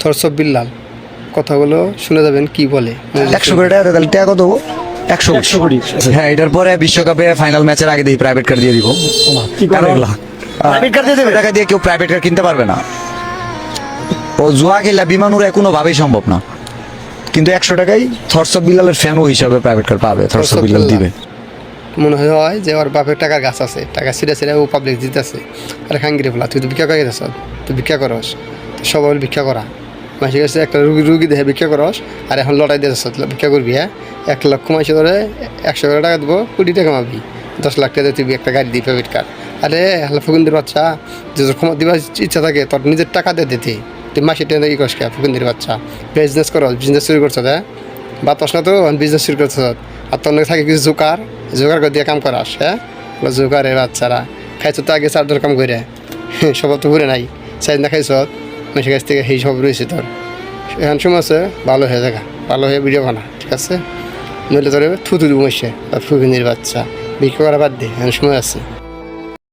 থরসব বিল্লাল কথাগুলো শুনে যাবেন কি বলে। 100 কোটি টাকা তাহলে টাকা কত 100 কোটি। হ্যাঁ, এটার পরে বিশ্বকাপে ফাইনাল ম্যাচের আগে দিয়ে প্রাইভেট কার দিয়ে দিব। প্রাইভেট কার দিয়ে দেবে, টাকা দিয়ে কেউ প্রাইভেট কার কিনতে পারবে না। ও জুয়া খেলা বিমান উড়ে কোনোভাবেই সম্ভব না, কিন্তু 100 টাকায় থরসব বিল্লালের ফ্যানও হিসাবে প্রাইভেট কার পাবে, থরসব বিল্লাল দিবে। মনে হয় যে ওর বাপের টাকার গাছ আছে, টাকা ছিঁড়ে ছিঁড়ে ও পাবলিক দিতেছে। আরে খাঙ্গিরে বলা তুই তো ভিক্ষা করে গেছ, তুই ভিক্ষা করস, সবাই ভিক্ষা করা মাসে কাছে একটা রুগী দেখে ভিক্ষা করস, আর এখন লড়াই দিয়েছ ভিক্ষা করবি। হ্যাঁ, 1 লক্ষ মাসে ধরে 100 টাকা দেবো, 1 কোটি টাকা মাবি, 10 লাখ টাকা তুই একটা গাড়ি দিই প্রাইভেট কার। আরে হ্যালো ফকুন্দির বাচ্চা, যে ক্ষমা দিবার ইচ্ছা থাকে তোর নিজের টাকা দিয়ে দিতে, তুই মাসে টেনে ই করস কে ফকুন্দির বাচ্চা। বিজনেস করস, বিজনেস শুরু করছ, হ্যাঁ বাতাস না তো বিজনেস শুরু করছ। আর তোর থাকে কিছু জোকার করে দিয়ে কাম করাস। হ্যাঁ, জোকারের বাচ্চারা খাইছ তো আগে 4 কাম করে, সব তো ঘুরে নাই, সাইজ না খাইছ মেসের কাছ থেকে সেই সব রয়েছে তোর। এখন সময় আছে ভালো হয়ে দেখা, ভালো হয়ে ভিডিও বানা, ঠিক আছে? নইলে তোর থুতু দিব মেসে আর ফুকিনির বাচ্চা, বিক্রি করা বাদ দে, এখন সময় আছে।